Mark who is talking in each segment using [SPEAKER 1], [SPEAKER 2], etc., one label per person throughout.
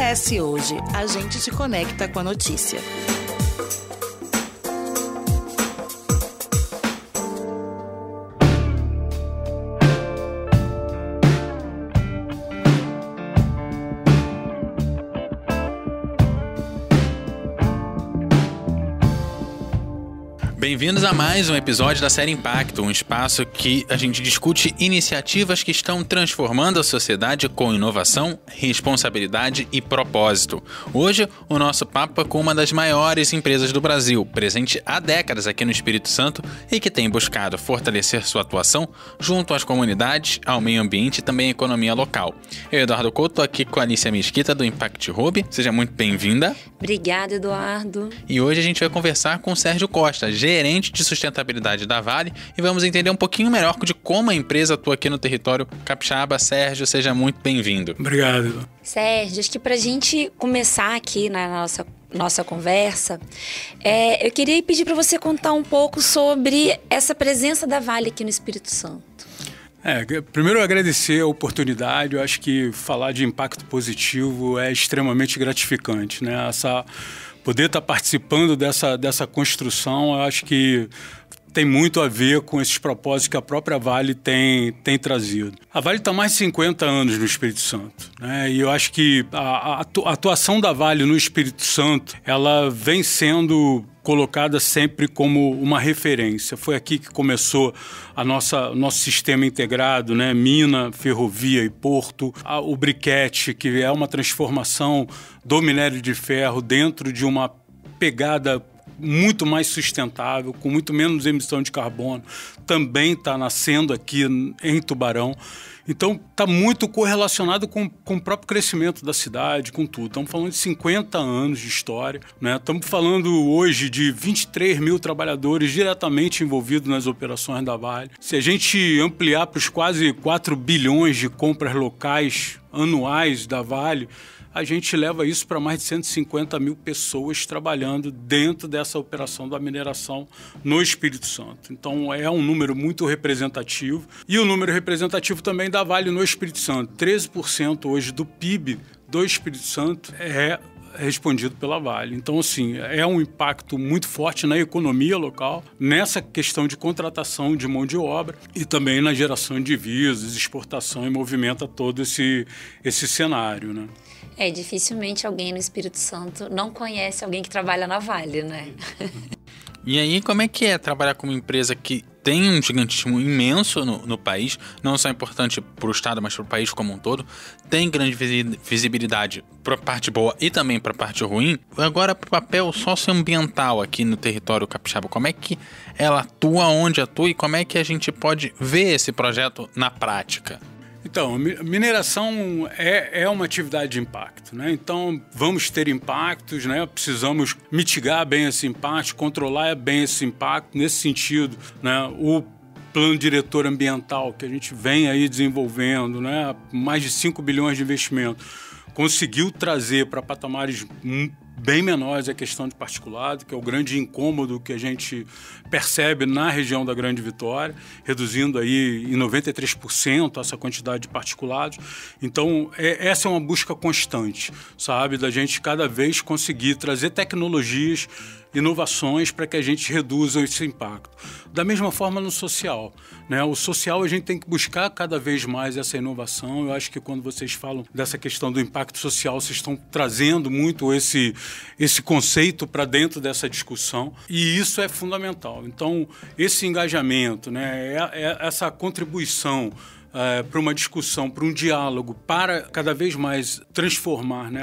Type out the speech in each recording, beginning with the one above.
[SPEAKER 1] CS Hoje, a gente te conecta com a notícia.
[SPEAKER 2] Bem-vindos a mais um episódio da série Impacto, um espaço que a gente discute iniciativas que estão transformando a sociedade com inovação, responsabilidade e propósito. Hoje, o nosso papo é com uma das maiores empresas do Brasil, presente há décadas aqui no Espírito Santo e que tem buscado fortalecer sua atuação junto às comunidades, ao meio ambiente e também à economia local. Eu, Eduardo Couto, estou aqui com a Alicia Mesquita do Impact Hub. Seja muito bem-vinda.
[SPEAKER 3] Obrigada, Eduardo.
[SPEAKER 2] E hoje a gente vai conversar com o Sérgio Costa, gerente de sustentabilidade da Vale, e vamos entender um pouquinho melhor de como a empresa atua aqui no território capixaba. Sérgio, seja muito bem-vindo.
[SPEAKER 4] Obrigado.
[SPEAKER 3] Sérgio, acho que para a gente começar aqui na nossa conversa, eu queria pedir para você contar um pouco sobre essa presença da Vale aqui no Espírito Santo.
[SPEAKER 4] Primeiro agradecer a oportunidade. Eu acho que falar de impacto positivo é extremamente gratificante, né? Poder estar participando dessa construção, eu acho que tem muito a ver com esses propósitos que a própria Vale tem trazido. A Vale está há mais de 50 anos no Espírito Santo, né? E eu acho que a atuação da Vale no Espírito Santo, ela vem sendo colocada sempre como uma referência. Foi aqui que começou nosso sistema integrado, né? Mina, ferrovia e porto, o briquete, que é uma transformação do minério de ferro dentro de uma pegada muito mais sustentável, com muito menos emissão de carbono, também está nascendo aqui em Tubarão. Então, está muito correlacionado com o próprio crescimento da cidade, com tudo. Estamos falando de 50 anos de história, né? Estamos falando hoje de 23 mil trabalhadores diretamente envolvidos nas operações da Vale. Se a gente ampliar para os quase 4 bilhões de compras locais anuais da Vale, a gente leva isso para mais de 150 mil pessoas trabalhando dentro dessa operação da mineração no Espírito Santo. Então, é um número muito representativo. E o número representativo também da Vale no Espírito Santo. 13% hoje do PIB do Espírito Santo é respondido pela Vale. Então, assim, é um impacto muito forte na economia local, nessa questão de contratação de mão de obra e também na geração de divisas, exportação, e movimenta todo esse cenário, né?
[SPEAKER 3] Dificilmente alguém no Espírito Santo não conhece alguém que trabalha na Vale, né?
[SPEAKER 2] E aí, como é que é trabalhar com uma empresa que tem um gigantismo imenso no país, não só importante para o estado, mas para o país como um todo, tem grande visibilidade para a parte boa e também para a parte ruim. Agora, para o papel socioambiental aqui no território capixaba, como é que ela atua, onde atua e como é que a gente pode ver esse projeto na prática?
[SPEAKER 4] Então, mineração é uma atividade de impacto, né? Então, vamos ter impactos, né? Precisamos mitigar bem esse impacto, controlar bem esse impacto. Nesse sentido, né? O plano diretor ambiental que a gente vem aí desenvolvendo, né? Mais de 5 bilhões de investimento, conseguiu trazer para patamares bem menores a questão de particulado, que é o grande incômodo que a gente percebe na região da Grande Vitória, reduzindo aí em 93% essa quantidade de particulados. Então, essa é uma busca constante, sabe, da gente cada vez conseguir trazer tecnologias, inovações para que a gente reduza esse impacto. Da mesma forma no social, né? O social a gente tem que buscar cada vez mais essa inovação. Eu acho que quando vocês falam dessa questão do impacto social, vocês estão trazendo muito esse conceito para dentro dessa discussão, e isso é fundamental. Então, esse engajamento, né? Essa contribuição para uma discussão, para um diálogo, para cada vez mais transformar, né,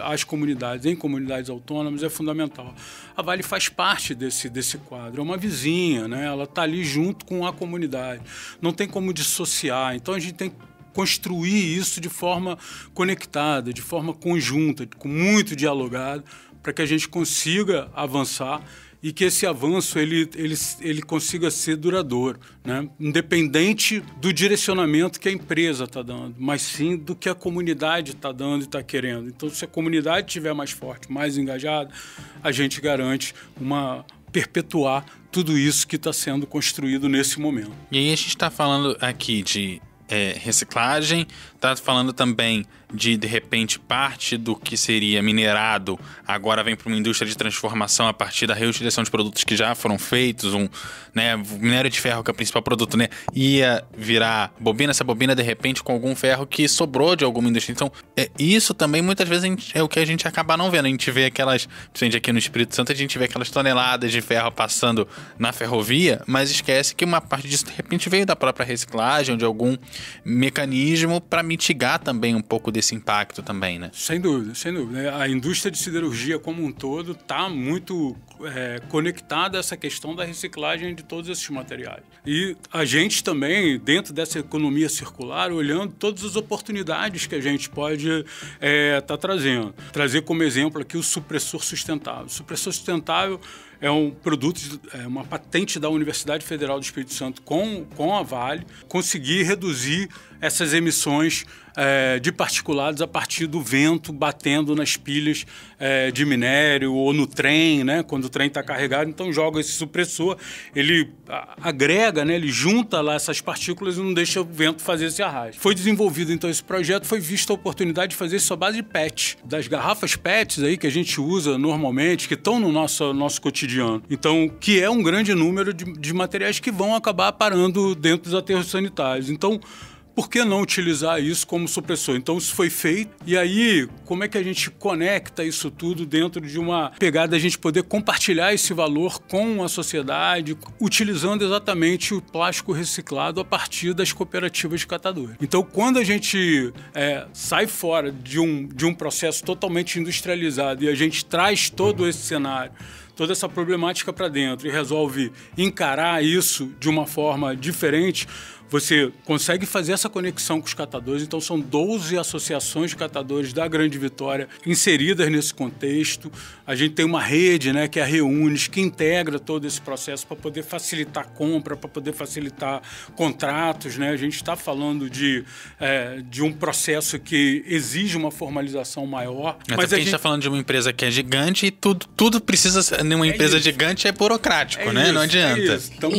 [SPEAKER 4] as comunidades em comunidades autônomas é fundamental. A Vale faz parte desse quadro, é uma vizinha, né, ela está ali junto com a comunidade, não tem como dissociar. Então a gente tem que construir isso de forma conectada, de forma conjunta, muito dialogada, para que a gente consiga avançar e que esse avanço ele consiga ser duradouro, né? Independente do direcionamento que a empresa está dando, mas sim do que a comunidade está dando e está querendo. Então, se a comunidade estiver mais forte, mais engajada, a gente garante perpetuar tudo isso que está sendo construído nesse momento.
[SPEAKER 2] E aí a gente está falando aqui de reciclagem, está falando também de repente, parte do que seria minerado agora vem para uma indústria de transformação a partir da reutilização de produtos que já foram feitos, né, o minério de ferro, que é o principal produto, né, ia virar bobina, essa bobina de repente com algum ferro que sobrou de alguma indústria. Então, isso também muitas vezes é o que a gente acaba não vendo. A gente vê principalmente aqui no Espírito Santo, a gente vê aquelas toneladas de ferro passando na ferrovia, mas esquece que uma parte disso de repente veio da própria reciclagem ou de algum mecanismo para mitigar também um pouco desse impacto também, né?
[SPEAKER 4] Sem dúvida, sem dúvida. A indústria de siderurgia como um todo está muito conectada a essa questão da reciclagem de todos esses materiais. E a gente também, dentro dessa economia circular, olhando todas as oportunidades que a gente pode estar trazendo. Trazer como exemplo aqui o supressor sustentável. O supressor sustentável é um produto, uma patente da Universidade Federal do Espírito Santo com a Vale, conseguir reduzir essas emissões de particulados a partir do vento batendo nas pilhas de minério ou no trem, né? Quando o trem está carregado, então joga esse supressor, ele agrega, né? Ele junta lá essas partículas e não deixa o vento fazer esse arrasto. Foi desenvolvido então esse projeto, foi vista a oportunidade de fazer isso à base de PET, das garrafas PETs aí que a gente usa normalmente, que estão no nosso cotidiano. Então, que é um grande número de materiais que vão acabar parando dentro dos aterros sanitários. Então, por que não utilizar isso como supressor? Então, isso foi feito. E aí, como é que a gente conecta isso tudo dentro de uma pegada, a gente poder compartilhar esse valor com a sociedade, utilizando exatamente o plástico reciclado a partir das cooperativas de catadores. Então, quando a gente sai fora de um processo totalmente industrializado e a gente traz todo esse cenário, toda essa problemática para dentro e resolve encarar isso de uma forma diferente, você consegue fazer essa conexão com os catadores. Então, são 12 associações de catadores da Grande Vitória inseridas nesse contexto. A gente tem uma rede, né, que é a Reunes, que integra todo esse processo para poder facilitar a compra, para poder facilitar contratos, né? A gente está falando de um processo que exige uma formalização maior.
[SPEAKER 2] Mas a gente está falando de uma empresa que é gigante e tudo precisa ser... Uma empresa gigante é burocrático, né? Não adianta.
[SPEAKER 3] Então...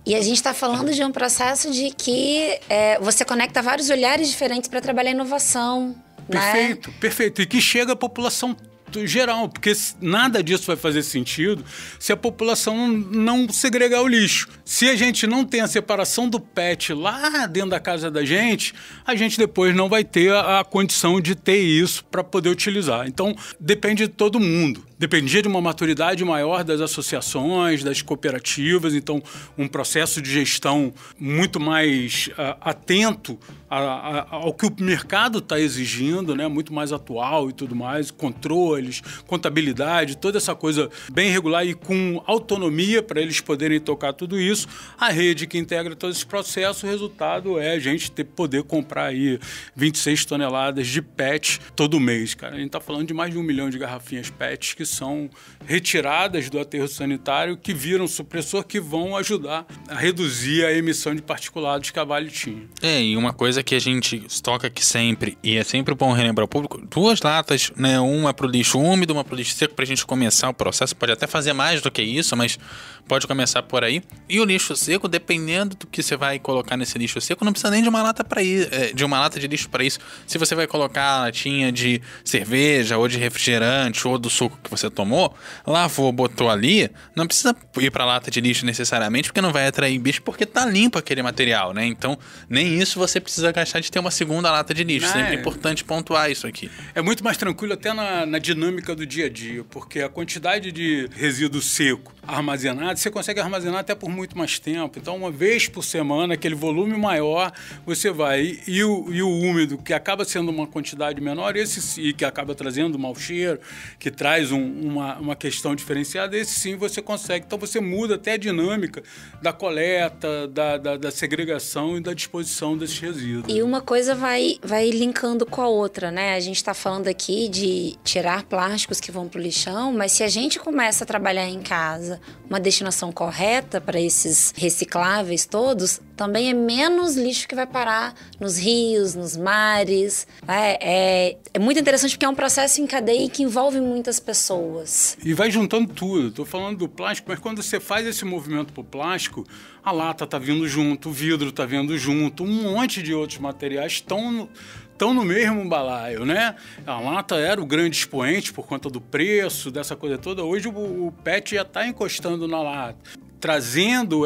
[SPEAKER 3] E a gente está falando de um processo de que você conecta vários olhares diferentes para trabalhar inovação.
[SPEAKER 4] Perfeito,
[SPEAKER 3] né?
[SPEAKER 4] Perfeito. E que chega à população geral, porque nada disso vai fazer sentido se a população não segregar o lixo. Se a gente não tem a separação do PET lá dentro da casa da gente, a gente depois não vai ter a condição de ter isso para poder utilizar. Então, depende de todo mundo. Dependia de uma maturidade maior das associações, das cooperativas, então um processo de gestão muito mais atento ao que o mercado está exigindo, né? Muito mais atual e tudo mais, controles, contabilidade, toda essa coisa bem regular e com autonomia para eles poderem tocar tudo isso. A rede que integra todo esse processo, o resultado é a gente poder comprar aí 26 toneladas de PET todo mês, cara. A gente está falando de mais de 1 milhão de garrafinhas PET que são retiradas do aterro sanitário, que viram supressor, que vão ajudar a reduzir a emissão de particulados que a Vale tinha.
[SPEAKER 2] E uma coisa que a gente toca aqui sempre, e é sempre bom relembrar ao público, 2 latas, né? Uma para o lixo úmido, uma para o lixo seco, para a gente começar o processo. Pode até fazer mais do que isso, mas pode começar por aí. E o lixo seco, dependendo do que você vai colocar nesse lixo seco, não precisa nem de uma lata de uma lata de lixo para isso. Se você vai colocar a latinha de cerveja, ou de refrigerante, ou do suco que você tomou, lavou, botou ali, não precisa ir para a lata de lixo necessariamente, porque não vai atrair bicho, porque tá limpo aquele material, né? Então, nem isso você precisa gastar de ter uma segunda lata de lixo. Sempre é importante pontuar isso aqui.
[SPEAKER 4] É muito mais tranquilo até na dinâmica do dia a dia, porque a quantidade de resíduo seco armazenado, você consegue armazenar até por muito mais tempo. Então, uma vez por semana, aquele volume maior, você vai. E o úmido, que acaba sendo uma quantidade menor, esse sim, que acaba trazendo mau cheiro, que traz uma questão diferenciada, esse sim você consegue. Então, você muda até a dinâmica da coleta, da segregação e da disposição desses resíduos.
[SPEAKER 3] E uma coisa vai linkando com a outra, né? A gente está falando aqui de tirar plásticos que vão para o lixão, mas se a gente começa a trabalhar em casa uma destinação correta para esses recicláveis todos, também é menos lixo que vai parar nos rios, nos mares. É muito interessante porque é um processo em cadeia que envolve muitas pessoas.
[SPEAKER 4] E vai juntando tudo. Estou falando do plástico, mas quando você faz esse movimento para o plástico, a lata está vindo junto, o vidro está vindo junto, um monte de outros materiais estão estão no mesmo balaio, né? A lata era o grande expoente por conta do preço, dessa coisa toda. Hoje o PET já está encostando na lata, trazendo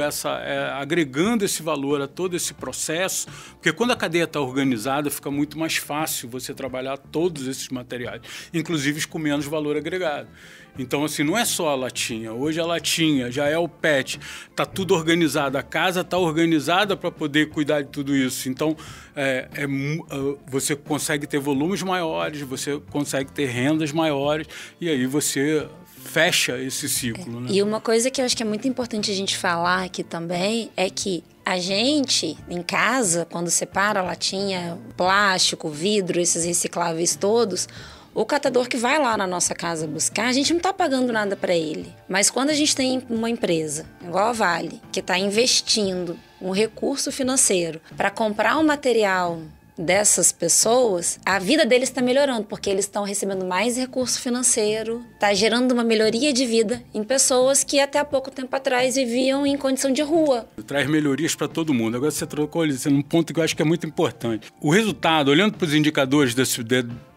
[SPEAKER 4] agregando esse valor a todo esse processo, porque quando a cadeia está organizada, fica muito mais fácil você trabalhar todos esses materiais, inclusive os com menos valor agregado. Então, assim, não é só a latinha. Hoje a latinha já é o PET, está tudo organizado, a casa está organizada para poder cuidar de tudo isso. Então, você consegue ter volumes maiores, você consegue ter rendas maiores, e aí você fecha esse ciclo, né?
[SPEAKER 3] E uma coisa que eu acho que é muito importante a gente falar aqui também é que a gente, em casa, quando separa a latinha, plástico, vidro, esses recicláveis todos, o catador que vai lá na nossa casa buscar, a gente não está pagando nada para ele. Mas quando a gente tem uma empresa, igual a Vale, que está investindo um recurso financeiro para comprar um material dessas pessoas, a vida deles está melhorando, porque eles estão recebendo mais recurso financeiro, está gerando uma melhoria de vida em pessoas que até há pouco tempo atrás viviam em condição de rua.
[SPEAKER 4] Traz melhorias para todo mundo. Agora você trocou isso num ponto que eu acho que é muito importante. O resultado, olhando para os indicadores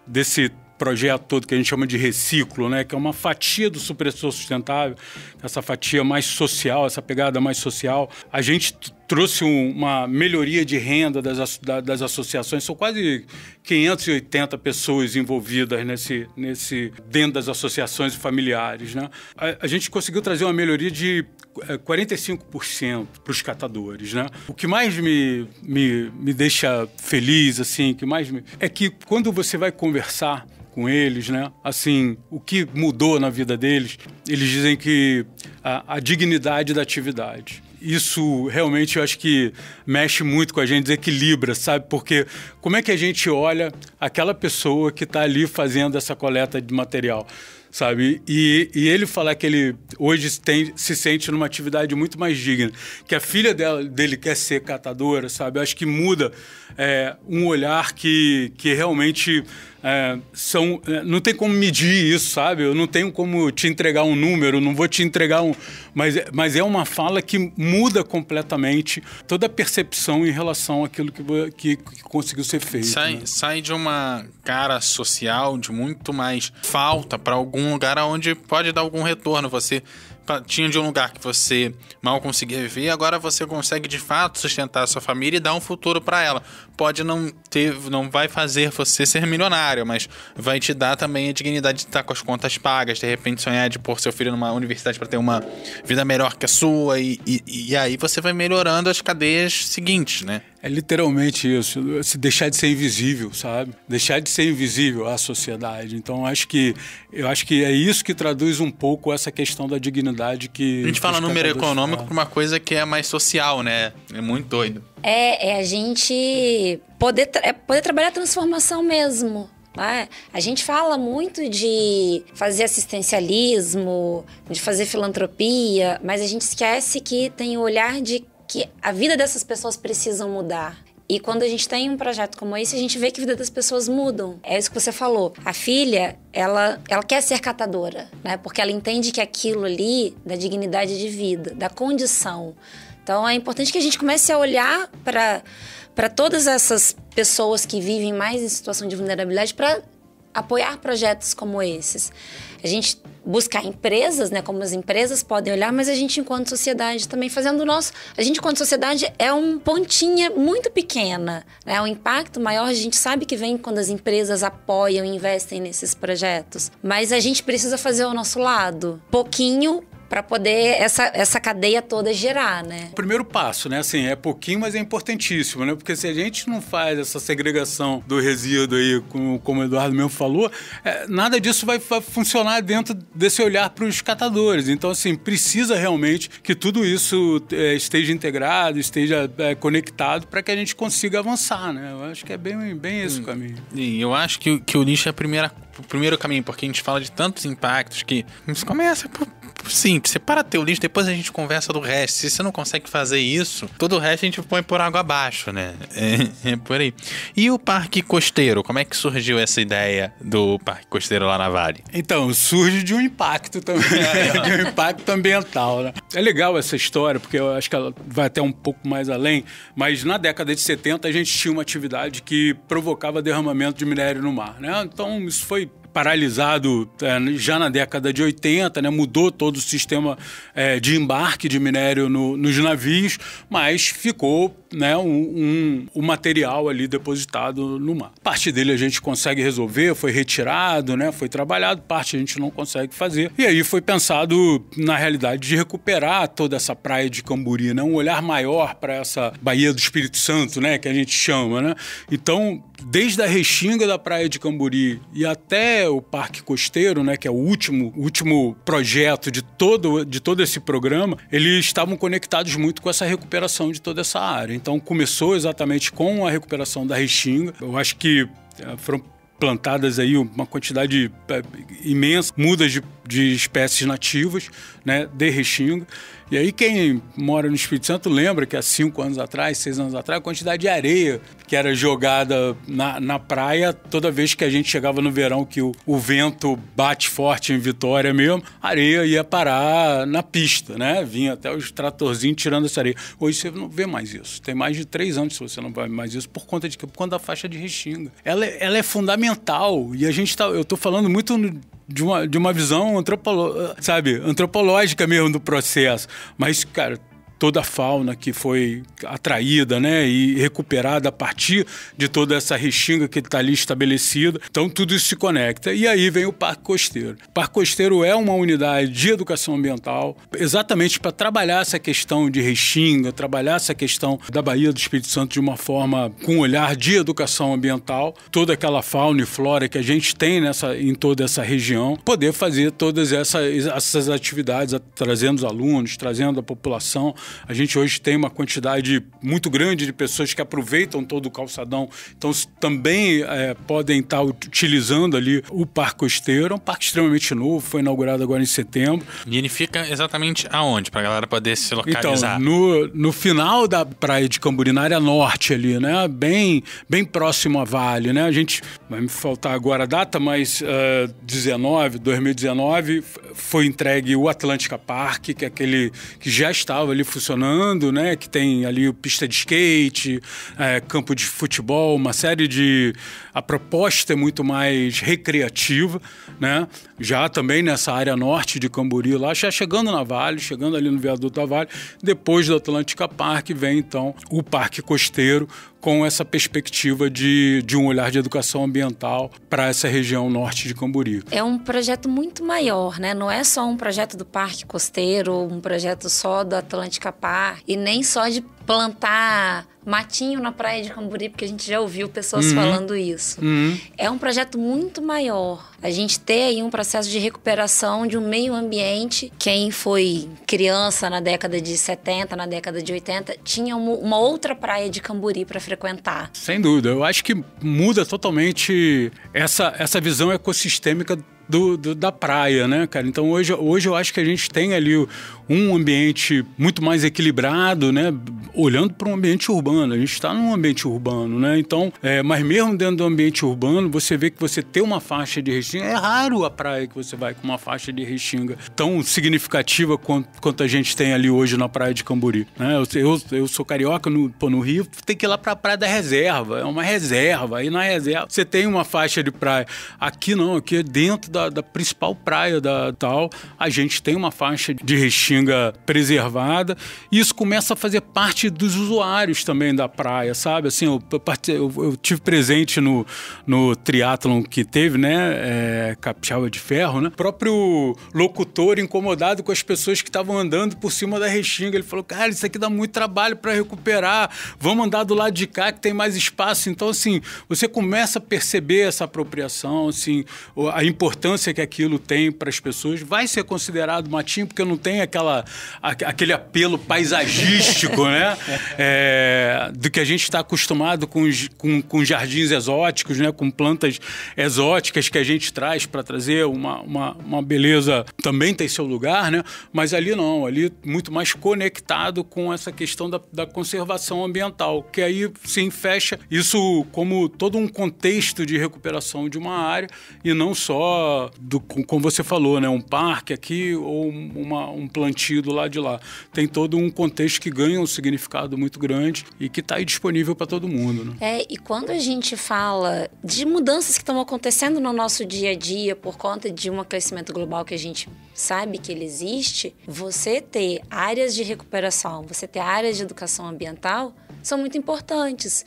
[SPEAKER 4] desse projeto todo que a gente chama de reciclo, né, que é uma fatia do supressor sustentável, essa fatia mais social, essa pegada mais social, a gente trouxe uma melhoria de renda das associações. São quase 580 pessoas envolvidas dentro das associações familiares, né? A gente conseguiu trazer uma melhoria de 45% para os catadores, né? O que mais me deixa feliz, assim, é que quando você vai conversar com eles, né? Assim, o que mudou na vida deles, eles dizem que a dignidade da atividade. Isso realmente eu acho que mexe muito com a gente, desequilibra, sabe? Porque como é que a gente olha aquela pessoa que está ali fazendo essa coleta de material, sabe? E ele falar que ele hoje se sente numa atividade muito mais digna, que a filha dele quer ser catadora, sabe? Eu acho que muda um olhar que realmente não tem como medir isso, sabe? Eu não tenho como te entregar um número, não vou te entregar mas é uma fala que muda completamente toda a percepção em relação àquilo que conseguiu ser feito.
[SPEAKER 2] Sai de uma cara social, de muito mais falta para algum lugar onde pode dar algum retorno. Você tinha de um lugar que você mal conseguia viver, agora você consegue de fato sustentar a sua família e dar um futuro para ela. Pode não vai fazer você ser milionário, mas vai te dar também a dignidade de estar com as contas pagas, de repente sonhar de pôr seu filho numa universidade para ter uma vida melhor que a sua, e aí você vai melhorando as cadeias seguintes, né?
[SPEAKER 4] É literalmente isso, deixar de ser invisível, sabe? Deixar de ser invisível à sociedade. Então, eu acho que é isso que traduz um pouco essa questão da dignidade que...
[SPEAKER 2] A gente fala número econômico para uma coisa que é mais social, né? É muito doido.
[SPEAKER 3] É a gente poder trabalhar a transformação mesmo. A gente fala muito de fazer assistencialismo, de fazer filantropia, mas a gente esquece que tem o olhar de que a vida dessas pessoas precisam mudar. E quando a gente tem um projeto como esse, a gente vê que a vida das pessoas mudam. É isso que você falou. A filha, ela quer ser catadora, né? Porque ela entende que aquilo ali, da dignidade de vida, da condição. Então, é importante que a gente comece a olhar para todas essas pessoas que vivem mais em situação de vulnerabilidade para apoiar projetos como esses. A gente buscar empresas, né, como as empresas podem olhar, mas a gente, enquanto sociedade, também fazendo o nosso... A gente, enquanto sociedade, é uma pontinha muito pequena, né? O impacto maior, a gente sabe que vem quando as empresas apoiam e investem nesses projetos. Mas a gente precisa fazer o nosso lado. Pouquinho para poder essa cadeia toda girar, né?
[SPEAKER 4] O primeiro passo, né? Assim, é pouquinho, mas é importantíssimo, né? Porque se a gente não faz essa segregação do resíduo aí, como o Eduardo mesmo falou, nada disso vai funcionar dentro desse olhar para os catadores. Então, assim, precisa realmente que tudo isso esteja integrado, esteja conectado para que a gente consiga avançar, né? Eu acho que é bem esse o caminho.
[SPEAKER 2] E eu acho que o lixo é o primeiro caminho, porque a gente fala de tantos impactos que a gente começa por sim, separa teu lixo, depois a gente conversa do resto. Se você não consegue fazer isso, todo o resto a gente põe por água abaixo, né? É por aí. E o Parque Costeiro? Como é que surgiu essa ideia do Parque Costeiro lá na Vale?
[SPEAKER 4] Então, surge de um impacto também, de um impacto ambiental, né? É legal essa história, porque eu acho que ela vai até um pouco mais além, mas na década de 70 a gente tinha uma atividade que provocava derramamento de minério no mar, né? Então, isso foi paralisado já na década de 80, né? Mudou todo o sistema de embarque de minério nos navios, mas ficou, né, um material ali depositado no mar. Parte dele a gente consegue resolver, foi retirado, né, foi trabalhado, parte a gente não consegue fazer. E aí foi pensado, na realidade, de recuperar toda essa praia de Camburi, né, um olhar maior para essa Baía do Espírito Santo, né, que a gente chama, né? Então, desde a Restinga da praia de Camburi e até o Parque Costeiro, né, que é o último projeto de todo esse programa, eles estavam conectados muito com essa recuperação de toda essa área. Então, começou exatamente com a recuperação da Restinga. Eu acho que foram plantadas aí uma quantidade imensa, mudas de espécies nativas, né, de Restinga. E aí quem mora no Espírito Santo lembra que há 5 anos atrás, 6 anos atrás, a quantidade de areia que era jogada na praia, toda vez que a gente chegava no verão, que o vento bate forte em Vitória mesmo, a areia ia parar na pista, né? Vinha até os tratorzinhos tirando essa areia. Hoje você não vê mais isso. Tem mais de 3 anos que você não vê mais isso por conta de quê? Por conta da faixa de Restinga. Ela é fundamental e eu estou falando muito de uma visão antropológica mesmo do processo. Mas, cara, toda a fauna que foi atraída, né, e recuperada a partir de toda essa restinga que está ali estabelecida. Então, tudo isso se conecta. E aí vem o Parque Costeiro. O Parque Costeiro é uma unidade de educação ambiental, exatamente para trabalhar essa questão de restinga, trabalhar essa questão da Baía do Espírito Santo de uma forma com um olhar de educação ambiental, toda aquela fauna e flora que a gente tem em toda essa região, poder fazer todas essas atividades, trazendo os alunos, trazendo a população. A gente hoje tem uma quantidade muito grande de pessoas que aproveitam todo o calçadão, então também podem estar utilizando ali o Parque Costeiro. É um parque extremamente novo, foi inaugurado agora em setembro.
[SPEAKER 2] E ele fica exatamente aonde, para a galera poder se localizar?
[SPEAKER 4] Então, no final da praia de Camburi, na área norte ali, né? Bem próximo à Vale, né? A gente, vai me faltar agora a data, mas 2019, foi entregue o Atlântica Park, que é aquele que já estava ali funcionando, né? Que tem ali pista de skate, campo de futebol, uma série de... A proposta é muito mais recreativa, né? Já também nessa área norte de Camburi, lá já chegando na Vale, chegando ali no viaduto da Vale. Depois do Atlântica Park vem, então, o Parque Costeiro, com essa perspectiva de um olhar de educação ambiental para essa região norte de Camburi.
[SPEAKER 3] É um projeto muito maior, né? Não é só um projeto do Parque Costeiro, um projeto só do Atlântica Park, e nem só de plantar matinho na praia de Camburi, porque a gente já ouviu pessoas falando isso. É um projeto muito maior. A gente tem aí um processo de recuperação de um meio ambiente. Quem foi criança na década de 70, na década de 80, tinha uma outra praia de Camburi para frequentar.
[SPEAKER 4] Sem dúvida. Eu acho que muda totalmente essa visão ecossistêmica da praia, né, cara? Então hoje eu acho que a gente tem ali um ambiente muito mais equilibrado, né? Olhando para um ambiente urbano. A gente está num ambiente urbano, né? Então, mas mesmo dentro do ambiente urbano, você vê que você tem uma faixa de restinga. É raro a praia que você vai com uma faixa de restinga tão significativa quanto a gente tem ali hoje na praia de Camburi, né? Eu sou carioca, no Rio, tem que ir lá para a praia da reserva. É uma reserva. Aí na reserva você tem uma faixa de praia. Aqui não, aqui é dentro da principal praia da tal, a gente tem uma faixa de restinga preservada, e isso começa a fazer parte dos usuários também da praia, sabe? Assim, eu tive presente no triatlon que teve, né? Capixaba de Ferro, né? O próprio locutor incomodado com as pessoas que estavam andando por cima da restinga, ele falou, cara, isso aqui dá muito trabalho para recuperar, vamos andar do lado de cá que tem mais espaço. Então, assim, você começa a perceber essa apropriação, assim, a importância importância que aquilo tem para as pessoas. Vai ser considerado matinho porque não tem aquele apelo paisagístico, né? Do que a gente está acostumado com jardins exóticos, né? Com plantas exóticas que a gente traz para trazer uma beleza, também tem seu lugar, né? Mas ali não, ali muito mais conectado com essa questão da conservação ambiental, que aí sim fecha isso como todo um contexto de recuperação de uma área e não só, como você falou, né? Um parque aqui ou um plantio do lado de lá. Tem todo um contexto que ganha um significado muito grande e que está aí disponível para todo mundo, né?
[SPEAKER 3] E quando a gente fala de mudanças que estão acontecendo no nosso dia a dia por conta de um aquecimento global que a gente sabe que ele existe, você ter áreas de recuperação, você ter áreas de educação ambiental são muito importantes,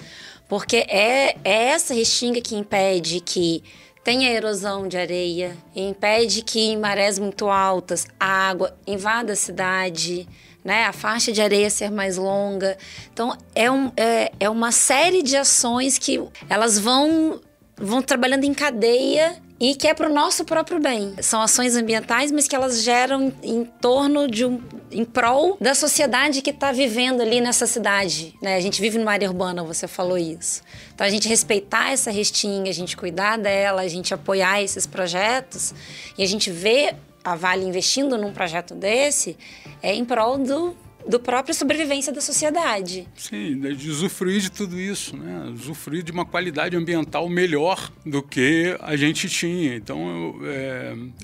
[SPEAKER 3] porque é essa restinga que impede que tenha erosão de areia, impede que em marés muito altas a água invada a cidade, né? A faixa de areia ser mais longa. Então, é uma série de ações que elas vão trabalhando em cadeia e que é para o nosso próprio bem. São ações ambientais, mas que elas geram em torno em prol da sociedade que está vivendo ali nessa cidade, né? A gente vive numa área urbana, você falou isso. Então, a gente respeitar essa restinga, a gente cuidar dela, a gente apoiar esses projetos e a gente vê a Vale investindo num projeto desse em prol do própria sobrevivência da sociedade.
[SPEAKER 4] Sim, de usufruir de tudo isso, né? Usufruir de uma qualidade ambiental melhor do que a gente tinha. Então,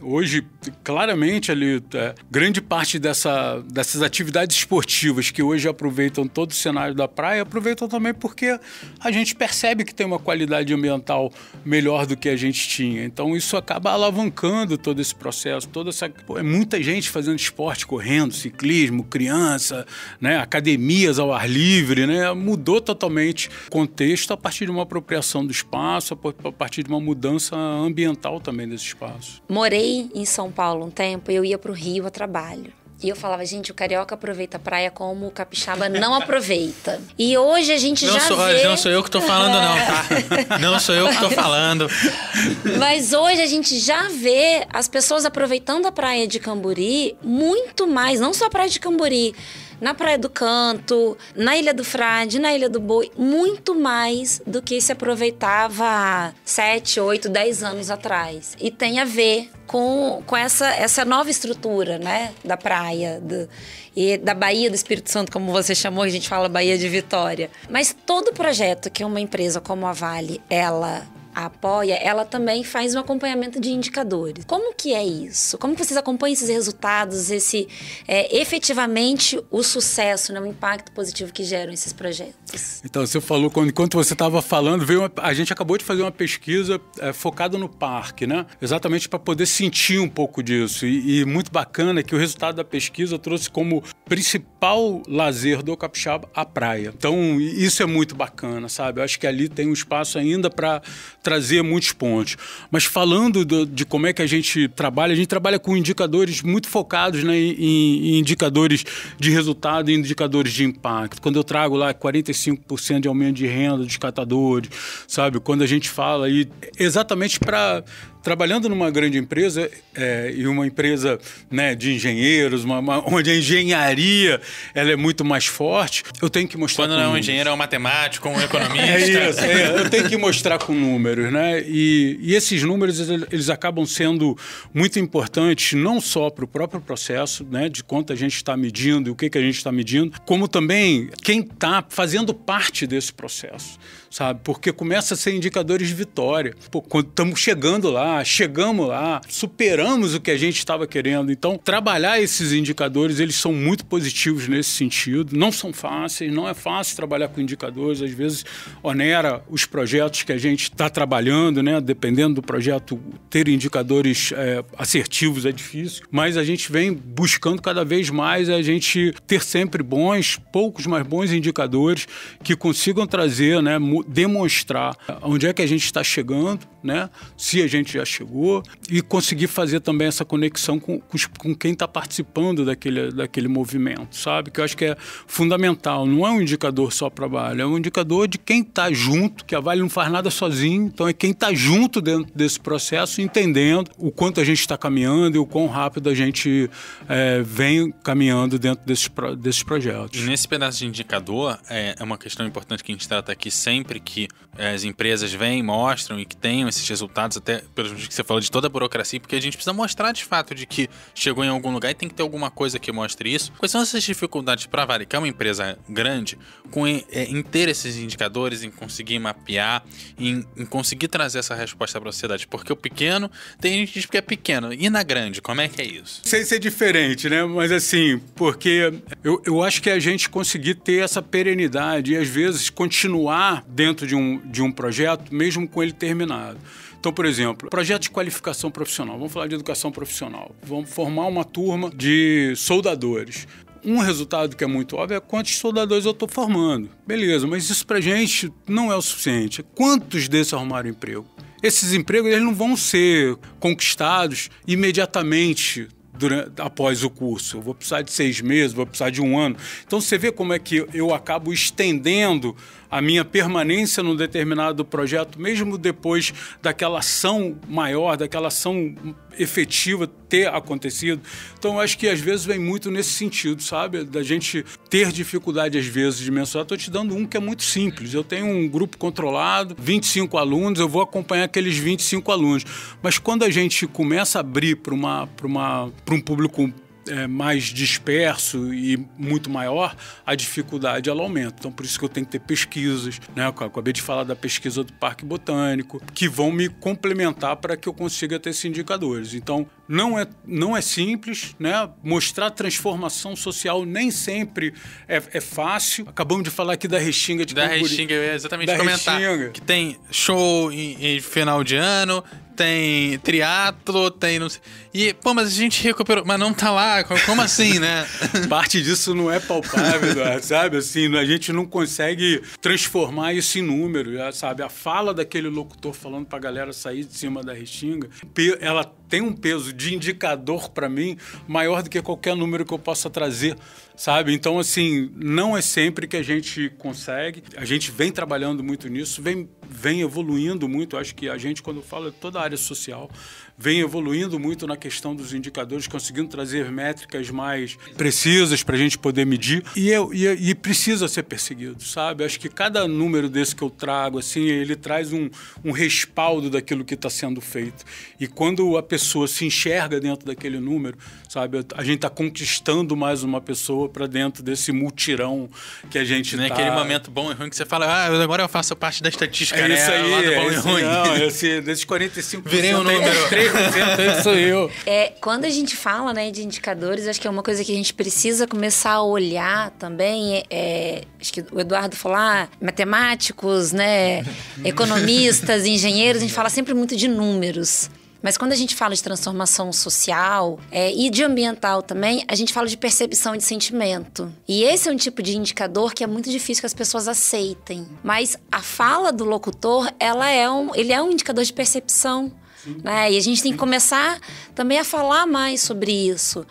[SPEAKER 4] hoje, claramente, ali, grande parte dessas atividades esportivas que hoje aproveitam todo o cenário da praia, aproveitam também porque a gente percebe que tem uma qualidade ambiental melhor do que a gente tinha. Então, isso acaba alavancando todo esse processo, muita gente fazendo esporte, correndo, ciclismo, criança, né, academias ao ar livre, né, mudou totalmente o contexto a partir de uma apropriação do espaço, a partir de uma mudança ambiental também desse espaço.
[SPEAKER 3] Morei em São Paulo um tempo e eu ia para o Rio a trabalho. E eu falava, gente, o carioca aproveita a praia como o capixaba não aproveita. E hoje a gente já vê...
[SPEAKER 2] Não sou eu que tô falando, não, tá? Não sou eu que tô falando.
[SPEAKER 3] Mas hoje a gente já vê as pessoas aproveitando a praia de Camburi muito mais, não só a praia de Camburi, na Praia do Canto, na Ilha do Frade, na Ilha do Boi, muito mais do que se aproveitava há 7, 8, 10 anos atrás. E tem a ver com essa nova estrutura, né, da praia, e da Baía do Espírito Santo, como você chamou, a gente fala Baía de Vitória. Mas todo projeto que uma empresa como a Vale, ela apoia, ela também faz um acompanhamento de indicadores. Como que é isso? Como que vocês acompanham esses resultados, efetivamente o sucesso, né, o impacto positivo que geram esses projetos?
[SPEAKER 4] Então, você falou, enquanto você estava falando, a gente acabou de fazer uma pesquisa focada no parque, né? Exatamente para poder sentir um pouco disso. E muito bacana que o resultado da pesquisa trouxe como principal lazer do capixaba a praia. Então, isso é muito bacana, sabe? Eu acho que ali tem um espaço ainda para trazer muitos pontos. Mas falando de como é que a gente trabalha com indicadores muito focados, né, em indicadores de resultado e indicadores de impacto. Quando eu trago lá 45% de aumento de renda dos catadores, sabe? Quando a gente fala aí exatamente trabalhando numa grande empresa e uma empresa, né, de engenheiros, onde a engenharia ela é muito mais forte, eu tenho que mostrar.
[SPEAKER 2] Quando não é um engenheiro, é um matemático, um economista.
[SPEAKER 4] É isso, eu tenho que mostrar com números, né? E esses números eles acabam sendo muito importantes, não só para o próprio processo, né, de quanto a gente está medindo e o que a gente está medindo, como também quem está fazendo parte desse processo, sabe? Porque começa a ser indicadores de vitória. Pô, quando estamos chegamos lá, superamos o que a gente estava querendo. Então, trabalhar esses indicadores, eles são muito positivos nesse sentido. Não são fáceis, não é fácil trabalhar com indicadores. Às vezes, onera os projetos que a gente está trabalhando, né? Dependendo do projeto, ter indicadores assertivos é difícil. Mas a gente vem buscando cada vez mais a gente ter sempre poucos, mas bons indicadores que consigam trazer, né? Demonstrar onde é que a gente está chegando, né? Se a gente já chegou, e conseguir fazer também essa conexão com quem está participando daquele movimento, sabe? Que eu acho que é fundamental. Não é um indicador só para a Vale, é um indicador de quem está junto, que a Vale não faz nada sozinho, então é quem está junto dentro desse processo, entendendo o quanto a gente está caminhando e o quão rápido a gente vem caminhando dentro desses projetos.
[SPEAKER 2] E nesse pedaço de indicador, é uma questão importante que a gente trata aqui sempre, que as empresas vêm, mostram e que tenham esses resultados, até pelo que você falou de toda a burocracia, porque a gente precisa mostrar de fato de que chegou em algum lugar e tem que ter alguma coisa que mostre isso. Quais são essas dificuldades para a Vale, que é uma empresa grande, em ter esses indicadores, em conseguir mapear, em conseguir trazer essa resposta para a sociedade? Porque o pequeno, tem gente que diz que é pequeno, e na grande, como é que é isso?
[SPEAKER 4] Sei ser diferente, né? Mas assim, porque eu acho que a gente conseguir ter essa perenidade e às vezes continuar dentro de um projeto, mesmo com ele terminado. Então, por exemplo, projeto de qualificação profissional. Vamos falar de educação profissional. Vamos formar uma turma de soldadores. Um resultado que é muito óbvio é quantos soldadores eu estou formando. Beleza, mas isso pra gente não é o suficiente. Quantos desses arrumaram emprego? Esses empregos eles não vão ser conquistados imediatamente após o curso. Eu vou precisar de 6 meses, vou precisar de 1 ano. Então, você vê como é que eu acabo estendendo a minha permanência num determinado projeto, mesmo depois daquela ação maior, daquela ação efetiva ter acontecido. Então, eu acho que às vezes vem muito nesse sentido, sabe? Da gente ter dificuldade, às vezes, de mensurar. Estou te dando um que é muito simples. Eu tenho um grupo controlado, 25 alunos, eu vou acompanhar aqueles 25 alunos. Mas quando a gente começa a abrir para um público mais disperso e muito maior, a dificuldade ela aumenta. Então, por isso que eu tenho que ter pesquisas, né? Eu acabei de falar da pesquisa do Parque Botânico, que vão me complementar para que eu consiga ter esses indicadores. Então, não é simples, né? Mostrar transformação social nem sempre é fácil. Acabamos de falar aqui da Restinga de Camburi.
[SPEAKER 2] Da Restinga, eu ia exatamente comentar. Restinga. Que tem show em final de ano, tem triatlo, tem não sei. E, mas a gente recuperou, mas não tá lá, como assim, né?
[SPEAKER 4] Parte disso não é palpável, sabe? Assim, a gente não consegue transformar isso em número, sabe? A fala daquele locutor falando pra galera sair de cima da Restinga, ela tem um peso de indicador para mim maior do que qualquer número que eu possa trazer, sabe? Então, assim, não é sempre que a gente consegue. A gente vem trabalhando muito nisso, vem evoluindo muito. Acho que a gente, quando fala toda a área social, vem evoluindo muito na questão dos indicadores, conseguindo trazer métricas mais precisas para a gente poder medir. E precisa ser perseguido, sabe? Acho que cada número desse que eu trago, assim, ele traz um respaldo daquilo que está sendo feito. E quando a pessoa se enxerga dentro daquele número, sabe? A gente está conquistando mais uma pessoa para dentro desse multirão que a gente
[SPEAKER 2] tá... Aquele momento bom e ruim que você fala, agora eu faço parte da estatística,
[SPEAKER 4] né? Isso aí,
[SPEAKER 2] lado bom e ruim.
[SPEAKER 4] Não, desses 45%,
[SPEAKER 2] virei um número.
[SPEAKER 4] 3% sou eu.
[SPEAKER 3] Quando a gente fala, né, de indicadores, acho que é uma coisa que a gente precisa começar a olhar também. Acho que o Eduardo falou, matemáticos, né, economistas, engenheiros, a gente fala sempre muito de números. Mas quando a gente fala de transformação social e de ambiental também, a gente fala de percepção e de sentimento. E esse é um tipo de indicador que é muito difícil que as pessoas aceitem. Mas a fala do locutor, ele é um indicador de percepção. Né? E a gente tem que começar também a falar mais sobre isso.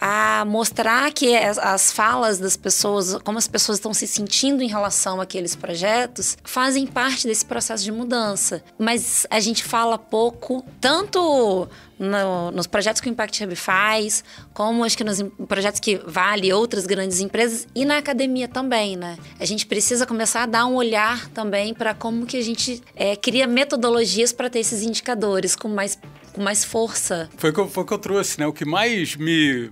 [SPEAKER 3] A mostrar que as falas das pessoas, como as pessoas estão se sentindo em relação àqueles projetos, fazem parte desse processo de mudança. Mas a gente fala pouco, tanto nos projetos que o Impact Hub faz, como acho que nos projetos que Vale e outras grandes empresas, e na academia também, né? A gente precisa começar a dar um olhar também para como que a gente cria metodologias para ter esses indicadores com mais força.
[SPEAKER 4] Foi o que eu trouxe, né? O que mais me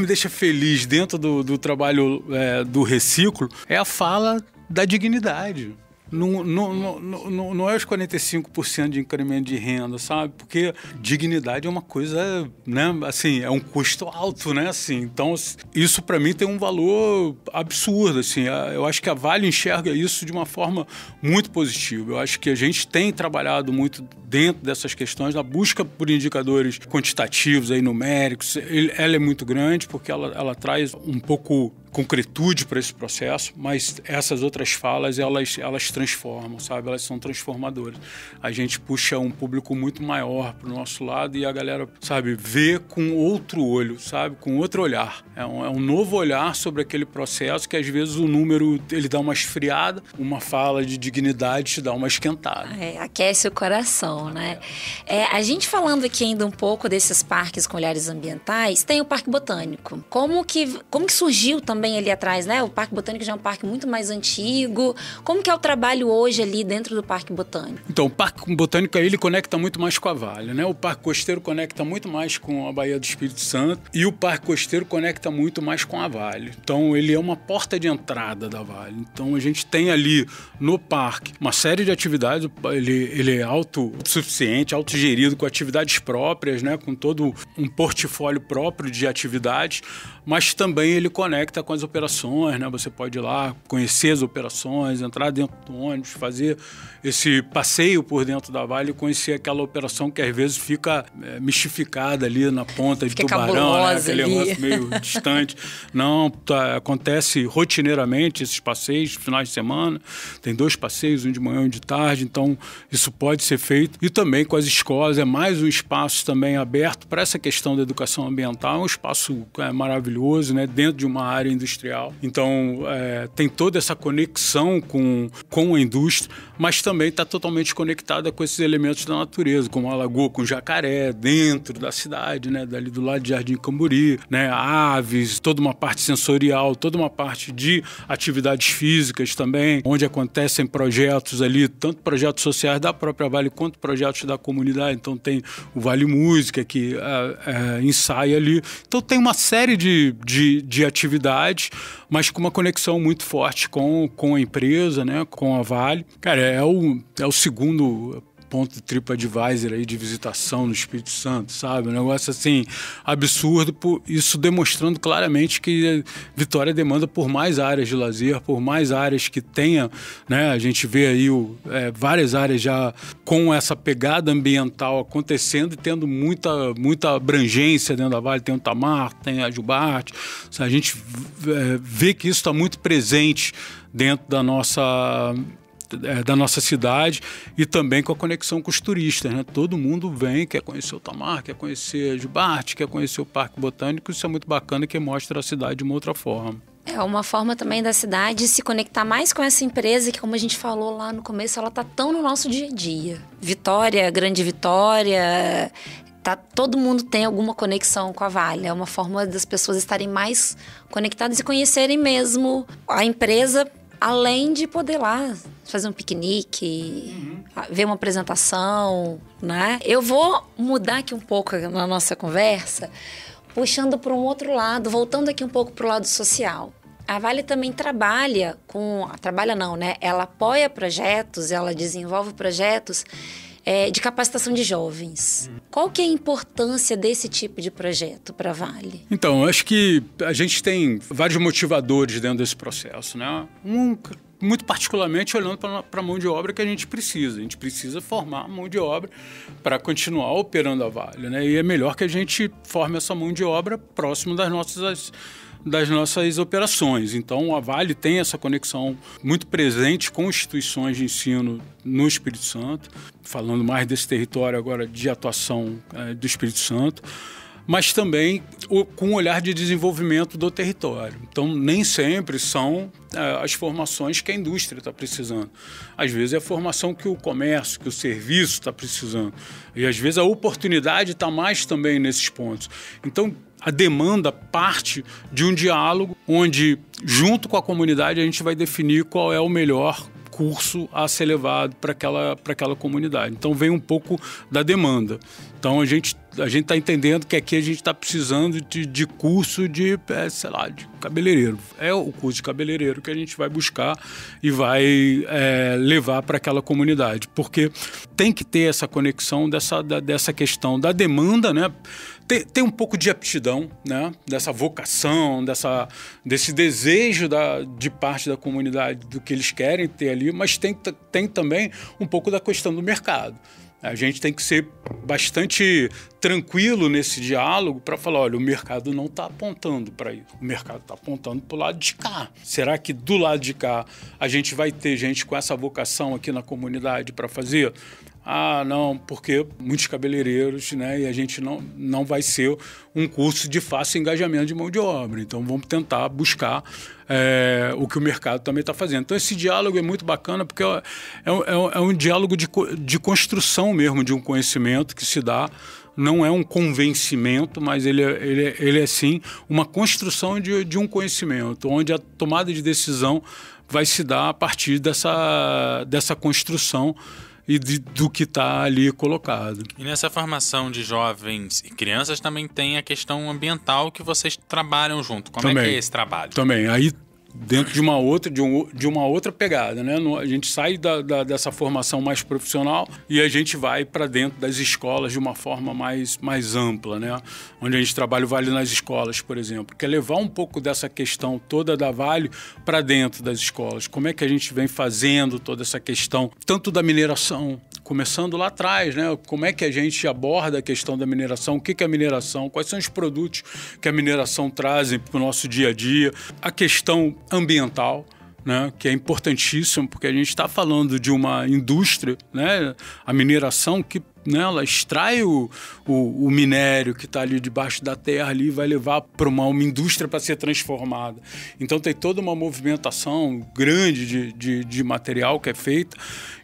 [SPEAKER 4] deixa feliz dentro do trabalho do reciclo é a fala da dignidade. Não é os 45% de incremento de renda, sabe? Porque dignidade é uma coisa, né? Assim, é um custo alto, né? Assim, então, isso para mim tem um valor absurdo, assim. Eu acho que a Vale enxerga isso de uma forma muito positiva. Eu acho que a gente tem trabalhado muito dentro dessas questões, a busca por indicadores quantitativos, aí, numéricos. Ela é muito grande porque ela traz um pouco concretude para esse processo, mas essas outras falas, elas transformam, sabe? Elas são transformadoras. A gente puxa um público muito maior para o nosso lado e a galera, sabe, vê com outro olho, sabe? Com outro olhar. É um novo olhar sobre aquele processo que, às vezes, o número, ele dá uma esfriada, uma fala de dignidade te dá uma esquentada.
[SPEAKER 3] Aquece o coração, né? A gente falando aqui ainda um pouco desses parques com olhares ambientais, tem o Parque Botânico. Como que surgiu também ali atrás, né? O Parque Botânico já é um parque muito mais antigo. Como que é o trabalho hoje ali dentro do Parque Botânico?
[SPEAKER 4] Então, o Parque Botânico aí, ele conecta muito mais com a Vale, né? O Parque Costeiro conecta muito mais com a Baía do Espírito Santo e o Parque Costeiro conecta muito mais com a Vale. Então, ele é uma porta de entrada da Vale. Então, a gente tem ali no parque uma série de atividades. Ele é autossuficiente, autogerido, com atividades próprias, né? Com todo um portfólio próprio de atividades, mas também ele conecta com as operações, né? Você pode ir lá conhecer as operações, entrar dentro do ônibus, fazer esse passeio por dentro da Vale e conhecer aquela operação que às vezes fica mistificada ali na ponta de Tubarão, né? Aquele negócio meio distante. Não, acontece rotineiramente esses passeios, finais de semana. Tem 2 passeios, um de manhã e um de tarde, então isso pode ser feito. E também com as escolas, é mais um espaço também aberto para essa questão da educação ambiental, é um espaço maravilhoso, né? Dentro de uma área industrial. Então, tem toda essa conexão com a indústria, mas também está totalmente conectada com esses elementos da natureza, como a lagoa com jacaré, dentro da cidade, né? Dali do lado de Jardim Camburi, né? Aves, toda uma parte sensorial, toda uma parte de atividades físicas também, onde acontecem projetos ali, tanto projetos sociais da própria Vale, quanto projetos da comunidade. Então tem o Vale Música, que ensaia ali. Então tem uma série de atividades, mas com uma conexão muito forte com a empresa, né? Com a Vale. Cara, é o segundo ponto de TripAdvisor aí de visitação no Espírito Santo, sabe? Um negócio assim absurdo, isso demonstrando claramente que Vitória demanda por mais áreas de lazer, por mais áreas que tenha, né? A gente vê aí várias áreas já com essa pegada ambiental acontecendo e tendo muita abrangência dentro da Vale. Tem o Tamar, tem a Jubarte. A gente vê que isso está muito presente dentro da nossa cidade e também com a conexão com os turistas, né? Todo mundo vem, quer conhecer o Tamar, quer conhecer a Jubarte, quer conhecer o Parque Botânico. Isso é muito bacana, que mostra a cidade de uma outra forma.
[SPEAKER 3] É uma forma também da cidade se conectar mais com essa empresa que, como a gente falou lá no começo, ela tá tão no nosso dia a dia. Vitória, Grande Vitória, todo mundo tem alguma conexão com a Vale. É uma forma das pessoas estarem mais conectadas e conhecerem mesmo a empresa, além de poder lá fazer um piquenique, ver uma apresentação, né? Eu vou mudar aqui um pouco na nossa conversa, puxando para um outro lado, voltando aqui um pouco para o lado social. A Vale também trabalha né? Ela apoia projetos, ela desenvolve projetos de capacitação de jovens. Qual que é a importância desse tipo de projeto para a Vale?
[SPEAKER 4] Então, eu acho que a gente tem vários motivadores dentro desse processo, né? Muito particularmente olhando para a mão de obra que a gente precisa. A gente precisa formar a mão de obra para continuar operando a Vale, né? E é melhor que a gente forme essa mão de obra próximo das nossas operações. Então, a Vale tem essa conexão muito presente com instituições de ensino no Espírito Santo, falando mais desse território agora de atuação do Espírito Santo, mas também com um olhar de desenvolvimento do território. Então, nem sempre são as formações que a indústria está precisando. Às vezes é a formação que o comércio, que o serviço está precisando. E às vezes a oportunidade está mais também nesses pontos. Então, a demanda parte de um diálogo onde, junto com a comunidade, a gente vai definir qual é o melhor curso a ser levado para aquela comunidade. Então, vem um pouco da demanda. Então, a gente está entendendo que aqui a gente está precisando de curso de cabeleireiro. É o curso de cabeleireiro que a gente vai buscar e vai levar para aquela comunidade. Porque tem que ter essa conexão dessa questão da demanda, né? Tem um pouco de aptidão, né? Dessa vocação, desse desejo de parte da comunidade do que eles querem ter ali, mas tem também um pouco da questão do mercado. A gente tem que ser bastante tranquilo nesse diálogo para falar, olha, o mercado não está apontando para isso. O mercado está apontando para o lado de cá. Será que do lado de cá a gente vai ter gente com essa vocação aqui na comunidade para fazer? Ah, não, porque muitos cabeleireiros, né? E a gente não vai ser um curso de fácil engajamento de mão de obra. Então, vamos tentar buscar o que o mercado também está fazendo. Então, esse diálogo é muito bacana porque é um diálogo de construção mesmo de um conhecimento que se dá. Não é um convencimento, mas ele é sim uma construção de um conhecimento, onde a tomada de decisão vai se dar a partir dessa construção e do que está ali colocado.
[SPEAKER 2] E nessa formação de jovens e crianças também tem a questão ambiental que vocês trabalham junto. Como
[SPEAKER 4] também,
[SPEAKER 2] é que é esse trabalho?
[SPEAKER 4] Também. Aí, dentro de uma outra pegada, né? A gente sai dessa formação mais profissional e a gente vai para dentro das escolas de uma forma mais ampla, né? Onde a gente trabalha o Vale nas escolas, por exemplo, que é levar um pouco dessa questão toda da Vale para dentro das escolas. Como é que a gente vem fazendo toda essa questão, tanto da mineração, começando lá atrás, né? Como é que a gente aborda a questão da mineração, o que é a mineração, quais são os produtos que a mineração traz para o nosso dia a dia, a questão ambiental, né? Que é importantíssimo, porque a gente está falando de uma indústria, né? A mineração que, né, ela extrai o minério que está ali debaixo da terra ali, e vai levar para uma indústria para ser transformada. Então tem toda uma movimentação grande de material que é feita.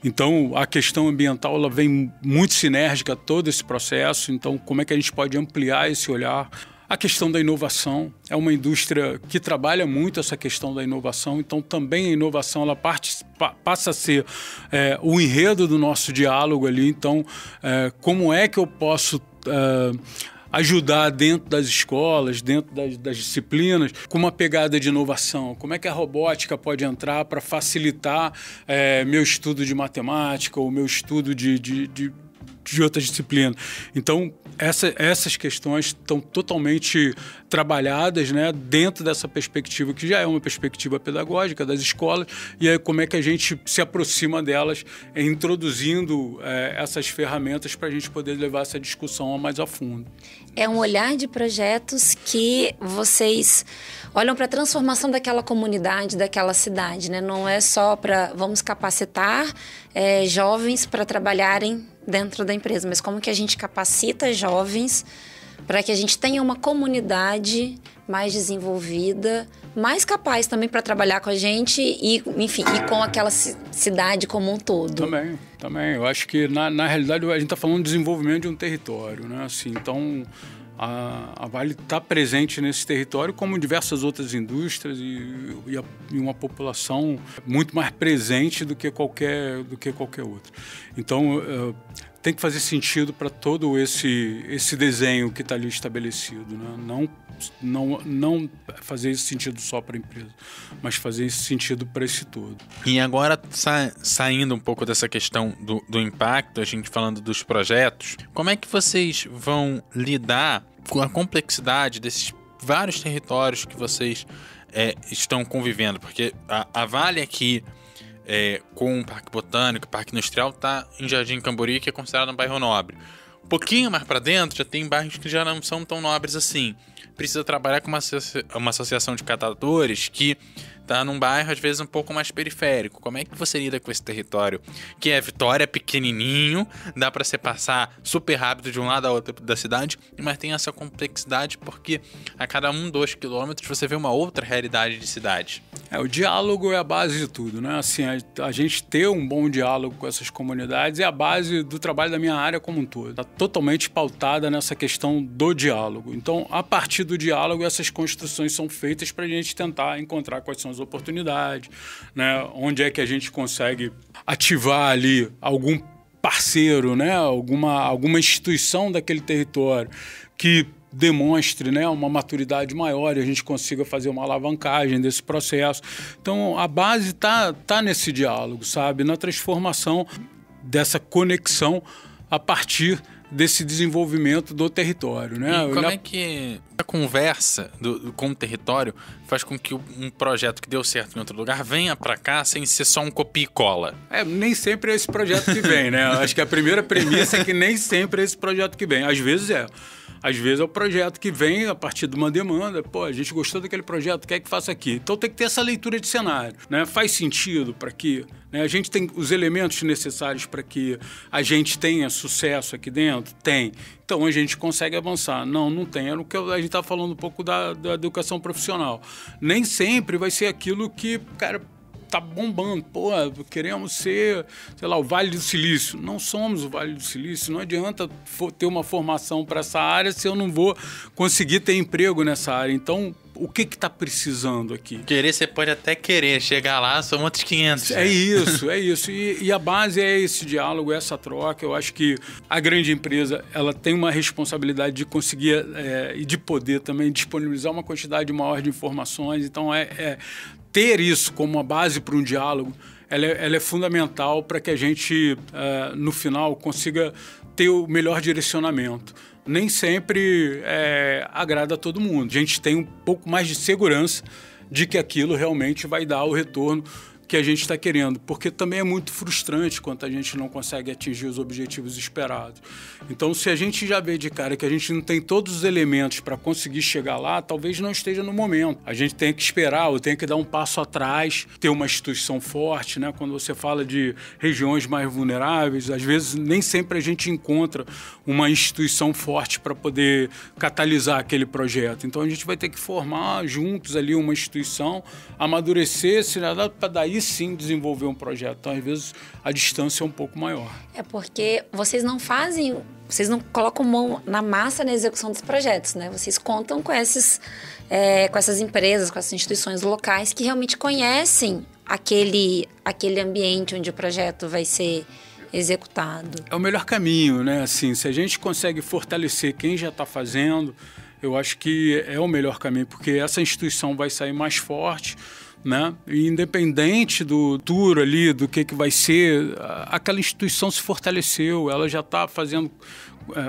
[SPEAKER 4] Então a questão ambiental ela vem muito sinérgica a todo esse processo. Então como é que a gente pode ampliar esse olhar? A questão da inovação é uma indústria que trabalha muito essa questão da inovação, então também a inovação ela passa a ser o enredo do nosso diálogo ali. Então, como é que eu posso ajudar dentro das escolas, dentro das disciplinas, com uma pegada de inovação? Como é que a robótica pode entrar para facilitar meu estudo de matemática ou meu estudo de outras disciplinas? Então, essas questões estão totalmente trabalhadas, né, dentro dessa perspectiva, que já é uma perspectiva pedagógica das escolas, e aí como é que a gente se aproxima delas, introduzindo essas ferramentas para a gente poder levar essa discussão mais a fundo.
[SPEAKER 3] É um olhar de projetos que vocês olham para a transformação daquela comunidade, daquela cidade, né? Não é só para vamos capacitar jovens para trabalharem dentro da empresa, mas como que a gente capacita jovens para que a gente tenha uma comunidade mais desenvolvida, mais capaz também para trabalhar com a gente e, enfim, e com aquela cidade como um todo.
[SPEAKER 4] Também. Eu acho que, na realidade, a gente está falando de desenvolvimento de um território, né? Assim, então, a Vale está presente nesse território como diversas outras indústrias e uma população muito mais presente do que qualquer outra. Então, tem que fazer sentido para todo esse desenho que está ali estabelecido, né? Não fazer esse sentido só para a empresa, mas fazer esse sentido para esse todo.
[SPEAKER 2] E agora, saindo um pouco dessa questão do impacto, a gente falando dos projetos, como é que vocês vão lidar com a complexidade desses vários territórios que vocês estão convivendo? Porque a Vale aqui, com o Parque Botânico, o Parque Industrial, está em Jardim Cambori, que é considerado um bairro nobre. Um pouquinho mais para dentro, já tem bairros que já não são tão nobres assim. Precisa trabalhar com uma associação de catadores que está num bairro, às vezes, um pouco mais periférico. Como é que você lida com esse território? Que é Vitória, pequenininho, dá para você passar super rápido de um lado a outro da cidade, mas tem essa complexidade porque a cada 2 quilômetros você vê uma outra realidade de cidade.
[SPEAKER 4] O diálogo é a base de tudo, né? Assim, a gente ter um bom diálogo com essas comunidades é a base do trabalho da minha área como um todo. Está totalmente pautada nessa questão do diálogo. Então, a partir do diálogo, essas construções são feitas para a gente tentar encontrar quais são as oportunidades, né? Onde é que a gente consegue ativar ali algum parceiro, né? Alguma instituição daquele território que demonstre, né, uma maturidade maior e a gente consiga fazer uma alavancagem desse processo. Então, a base tá nesse diálogo, sabe? Na transformação dessa conexão a partir desse desenvolvimento do território, né?
[SPEAKER 2] E como é que a conversa com o território faz com que um projeto que deu certo em outro lugar venha para cá sem ser só um copia e cola?
[SPEAKER 4] Nem sempre é esse projeto que vem, né? Acho que a primeira premissa é que nem sempre é esse projeto que vem. Às vezes é. Às vezes é o projeto que vem a partir de uma demanda. Pô, a gente gostou daquele projeto, quer que faça aqui. Então tem que ter essa leitura de cenário, né? Faz sentido para que, né, a gente tem os elementos necessários para que a gente tenha sucesso aqui dentro? Tem. Então a gente consegue avançar. Não tem. Era o que a gente estava falando um pouco da educação profissional. Nem sempre vai ser aquilo que, cara, tá bombando. Pô, queremos ser, sei lá, o Vale do Silício. Não somos o Vale do Silício. Não adianta ter uma formação para essa área se eu não vou conseguir ter emprego nessa área. Então, o que está precisando aqui?
[SPEAKER 2] Querer, você pode até querer. Chegar lá, são outros 500.
[SPEAKER 4] É isso, é isso. E a base é esse diálogo, essa troca. Eu acho que a grande empresa, ela tem uma responsabilidade de conseguir e de poder também disponibilizar uma quantidade maior de informações. Então, ter isso como uma base para um diálogo, ela é fundamental para que a gente, no final, consiga ter o melhor direcionamento. Nem sempre agrada a todo mundo. A gente tem um pouco mais de segurança de que aquilo realmente vai dar o retorno que a gente está querendo, porque também é muito frustrante quando a gente não consegue atingir os objetivos esperados. Então, se a gente já vê de cara que a gente não tem todos os elementos para conseguir chegar lá, talvez não esteja no momento. A gente tem que esperar, ou tem que dar um passo atrás, ter uma instituição forte, né? Quando você fala de regiões mais vulneráveis, às vezes nem sempre a gente encontra uma instituição forte para poder catalisar aquele projeto. Então, a gente vai ter que formar juntos ali uma instituição, amadurecer, para daí sim desenvolver um projeto. Então, às vezes, a distância é um pouco maior.
[SPEAKER 3] É porque vocês não colocam mão na massa na execução dos projetos, né? Vocês contam com essas empresas, com essas instituições locais que realmente conhecem aquele ambiente onde o projeto vai ser executado.
[SPEAKER 4] É o melhor caminho, né? Assim, se a gente consegue fortalecer quem já está fazendo, eu acho que é o melhor caminho, porque essa instituição vai sair mais forte, né? E independente do futuro ali, do que vai ser, aquela instituição se fortaleceu, ela já está fazendo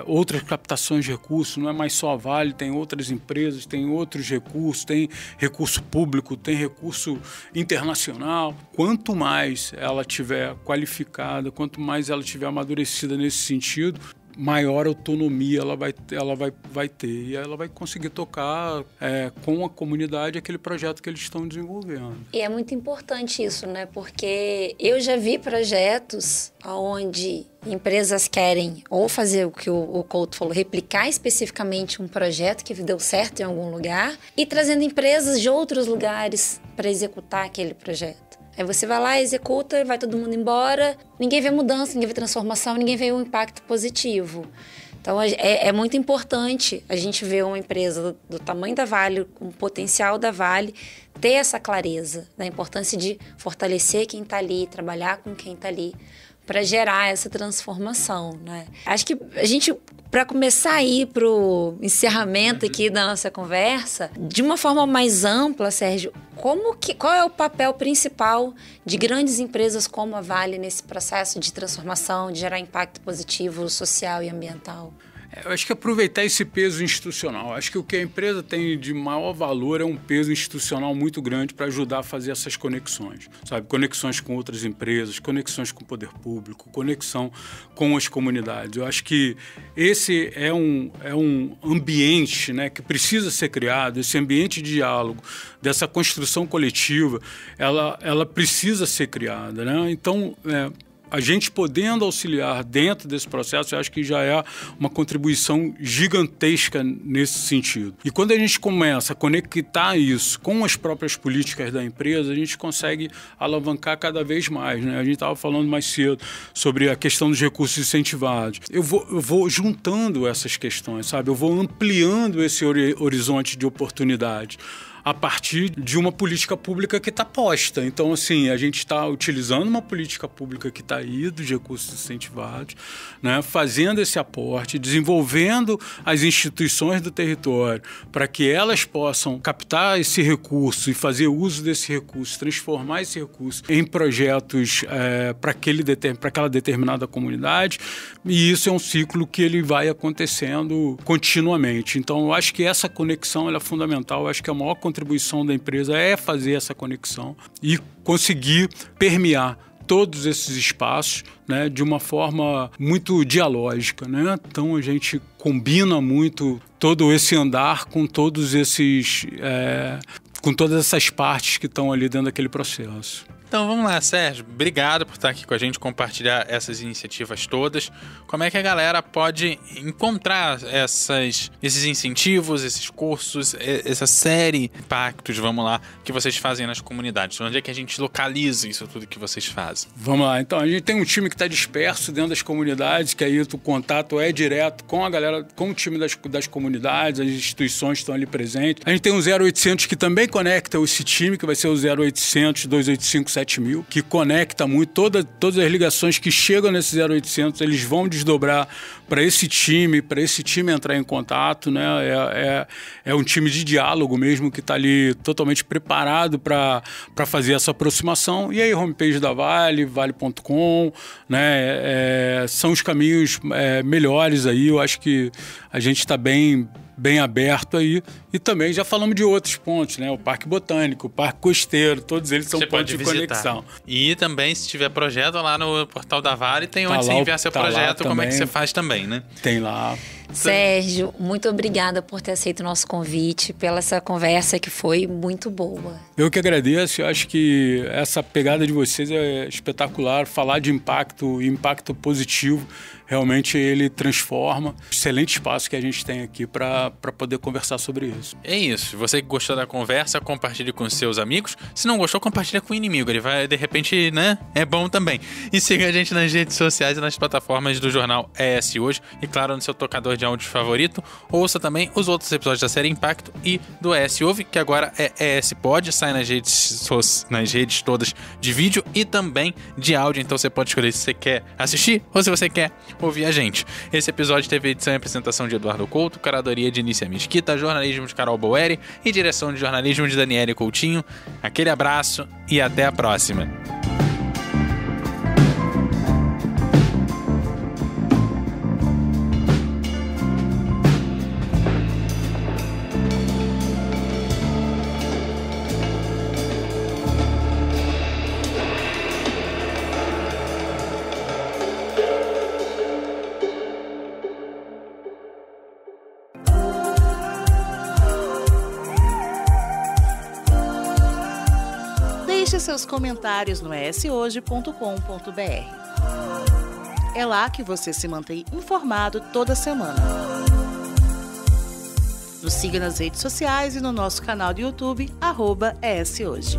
[SPEAKER 4] outras captações de recursos, não é mais só a Vale, tem outras empresas, tem outros recursos, tem recurso público, tem recurso internacional. Quanto mais ela tiver qualificada, quanto mais ela tiver amadurecida nesse sentido, maior autonomia ela vai ter e ela vai conseguir tocar com a comunidade aquele projeto que eles estão desenvolvendo.
[SPEAKER 3] E é muito importante isso, né? Porque eu já vi projetos onde empresas querem ou fazer o que o Couto falou, replicar especificamente um projeto que deu certo em algum lugar e trazendo empresas de outros lugares para executar aquele projeto. Aí você vai lá, executa, vai todo mundo embora, ninguém vê mudança, ninguém vê transformação, ninguém vê um impacto positivo. Então, é muito importante a gente ver uma empresa do tamanho da Vale, com o potencial da Vale, ter essa clareza da importância de fortalecer quem está ali, trabalhar com quem está ali, para gerar essa transformação, né? Acho que a gente, para começar a ir para o encerramento aqui da nossa conversa, de uma forma mais ampla, Sérgio, qual é o papel principal de grandes empresas como a Vale nesse processo de transformação, de gerar impacto positivo social e ambiental?
[SPEAKER 4] Eu acho que aproveitar esse peso institucional. Acho que o que a empresa tem de maior valor é um peso institucional muito grande para ajudar a fazer essas conexões, sabe? Conexões com outras empresas, conexões com o poder público, conexão com as comunidades. Eu acho que esse é um ambiente, né, que precisa ser criado, esse ambiente de diálogo, dessa construção coletiva, ela precisa ser criada, né? Então, a gente podendo auxiliar dentro desse processo, eu acho que já é uma contribuição gigantesca nesse sentido. E quando a gente começa a conectar isso com as próprias políticas da empresa, a gente consegue alavancar cada vez mais, né? A gente estava falando mais cedo sobre a questão dos recursos incentivados. Eu vou juntando essas questões, sabe? Eu vou ampliando esse horizonte de oportunidade. a partir de uma política pública que está posta. Então, assim, a gente está utilizando uma política pública que está aí, dos recursos incentivados, né, fazendo esse aporte, desenvolvendo as instituições do território para que elas possam captar esse recurso e fazer uso desse recurso, transformar esse recurso em projetos para aquela determinada comunidade. E isso é um ciclo que ele vai acontecendo continuamente. Então, eu acho que essa conexão ela é fundamental. Eu acho que a maior contribuição da empresa é fazer essa conexão e conseguir permear todos esses espaços, né, de uma forma muito dialógica, né? Então a gente combina muito todo esse andar com todos esses, com todas essas partes que estão ali dentro daquele processo.
[SPEAKER 2] Então vamos lá, Sérgio. Obrigado por estar aqui com a gente, compartilhar essas iniciativas todas. Como é que a galera pode encontrar esses incentivos, esses cursos, essa série de impactos, vamos lá, que vocês fazem nas comunidades? Onde é que a gente localiza isso tudo que vocês fazem?
[SPEAKER 4] Vamos lá. Então, a gente tem um time que está disperso dentro das comunidades, que aí o contato é direto com a galera, com o time das comunidades, as instituições estão ali presentes. A gente tem um 0800 que também conecta esse time, que vai ser o 0800 285 7000, que conecta muito todas as ligações que chegam nesse 0800, eles vão desdobrar para esse time entrar em contato, né? É um time de diálogo mesmo que está ali totalmente preparado para fazer essa aproximação. E aí, homepage da Vale, vale.com, né? São os caminhos melhores aí. Eu acho que a gente está bem aberto aí. E também já falamos de outros pontos, né? O Parque Botânico, o Parque Costeiro, todos eles são pontos de conexão.
[SPEAKER 2] E também, se tiver projeto lá no portal da Vale, tem onde você enviar seu projeto, como é que você faz também, né?
[SPEAKER 4] Tem lá.
[SPEAKER 3] Sérgio, muito obrigada por ter aceito o nosso convite, pela essa conversa que foi muito boa.
[SPEAKER 4] Eu que agradeço, eu acho que essa pegada de vocês é espetacular, falar de impacto positivo, realmente ele transforma. Excelente espaço que a gente tem aqui para poder conversar sobre isso.
[SPEAKER 2] É isso, você que gostou da conversa, compartilhe com seus amigos, se não gostou, compartilha com o inimigo, ele vai, de repente, né, é bom também. E siga a gente nas redes sociais e nas plataformas do jornal ES Hoje, e claro, no seu tocador de áudio favorito. Ouça também os outros episódios da série Impacto e do ES Ouve, que agora é ES Pod, sai nas redes todas de vídeo e também de áudio, então você pode escolher se você quer assistir ou se você quer ouvir a gente. Esse episódio teve edição e apresentação de Eduardo Couto, curadoria de Nícia Mesquita, jornalismo de Carol Boeri e direção de jornalismo de Daniele Coutinho. Aquele abraço e até a próxima.
[SPEAKER 1] Deixe seus comentários no eshoje.com.br. É lá que você se mantém informado toda semana. Nos siga nas redes sociais e no nosso canal do YouTube, @ESHoje.